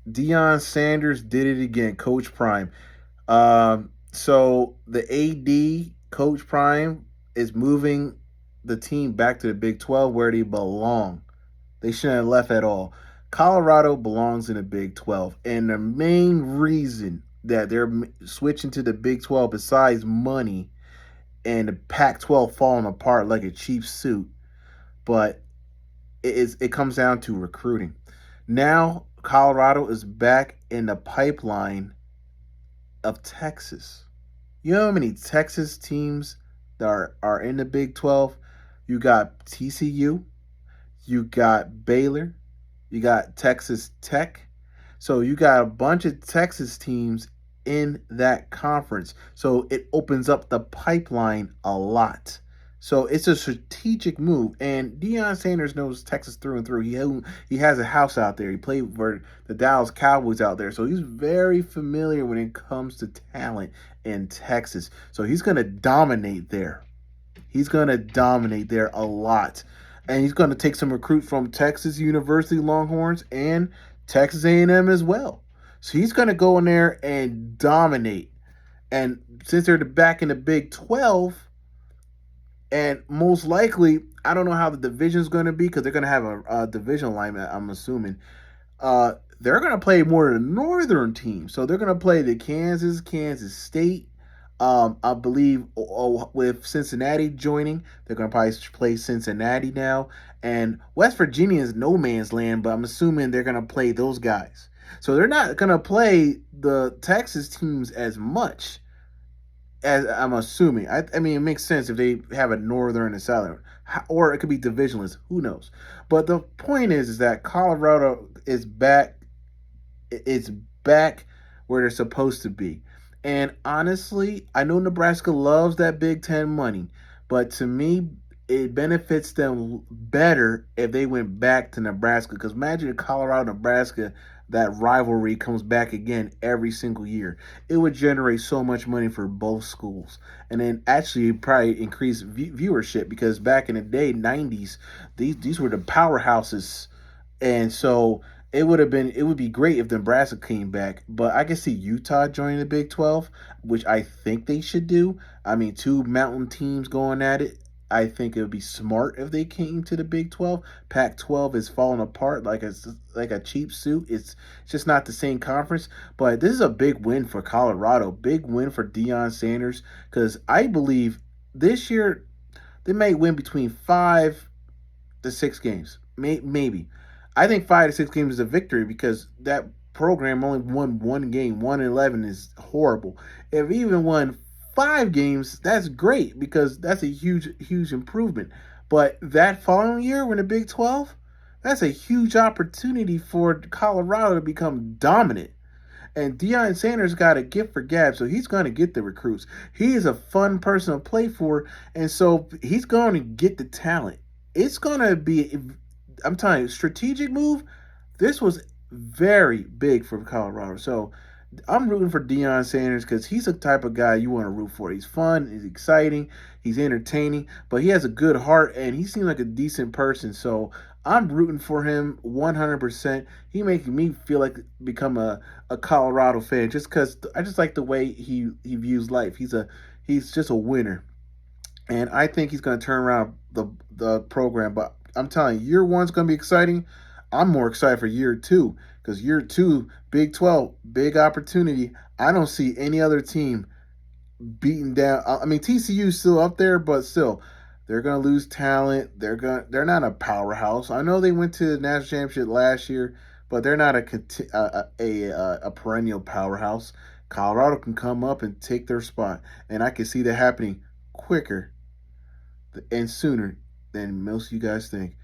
Deion Sanders did it again, Coach Prime. So the AD, Coach Prime, is moving the team back to the Big 12 where they belong. They shouldn't have left at all. Colorado belongs in the Big 12. And the main reason that they're switching to the Big 12, besides money and the Pac 12 falling apart like a cheap suit, but it comes down to recruiting. Now, Colorado is back in the pipeline of Texas. You know how many Texas teams that are in the Big 12? You got TCU, you got Baylor, you got Texas Tech. So you got a bunch of Texas teams in that conference. So it opens up the pipeline a lot. So it's a strategic move, and Deion Sanders knows Texas through and through. He has a house out there. He played for the Dallas Cowboys out there, so he's very familiar when it comes to talent in Texas. So he's gonna dominate there. He's going to dominate there a lot. And he's going to take some recruit from Texas University Longhorns and Texas A&M as well. So he's going to go in there and dominate. And since they're back in the Big 12, and most likely, I don't know how the division is going to be because they're going to have a division alignment, I'm assuming. They're going to play more of the northern team. So they're going to play the Kansas State. I believe with Cincinnati joining, they're going to probably play Cincinnati now. And West Virginia is no man's land, but I'm assuming they're going to play those guys. So they're not going to play the Texas teams as much as I'm assuming. I mean, it makes sense if they have a northern and southern, or it could be divisionless. Who knows? But the point is that Colorado is back. It's back where they're supposed to be. And honestly, I know Nebraska loves that Big Ten money, but to me, it benefits them better if they went back to Nebraska. Because imagine if Colorado, Nebraska, that rivalry comes back again every single year. It would generate so much money for both schools. And then actually probably increase viewership because back in the day, 90s, these were the powerhouses. And so it would be great if Nebraska came back, but I can see Utah joining the Big 12, which I think they should do. I mean, two mountain teams going at it. I think it would be smart if they came to the Big 12. Pac-12 is falling apart like a cheap suit. It's just not the same conference. But this is a big win for Colorado. Big win for Deion Sanders because I believe this year they may win between 5 to 6 games, maybe. I think 5 to 6 games is a victory because that program only won one game. 1-11 is horrible. If he even won 5 games, that's great because that's a huge improvement. But that following year, when the Big 12, that's a huge opportunity for Colorado to become dominant. And Deion Sanders got a gift for gab, so he's going to get the recruits. He is a fun person to play for, and so he's going to get the talent. It's going to be, I'm telling you, strategic move. This was very big for Colorado. So I'm rooting for Deion Sanders because he's the type of guy you want to root for. He's fun, he's exciting, he's entertaining, but he has a good heart and he seems like a decent person. So I'm rooting for him 100%. He making me feel like become a Colorado fan just because I just like the way he views life. He's just a winner, and I think he's going to turn around the program. But I'm telling you, year one's going to be exciting. I'm more excited for year two because year two, Big 12, big opportunity. I don't see any other team beating down. I mean, TCU's still up there, but still, they're going to lose talent. They're not a powerhouse. I know they went to the national championship last year, but they're not a perennial powerhouse. Colorado can come up and take their spot, and I can see that happening quicker and sooner than most of you guys think.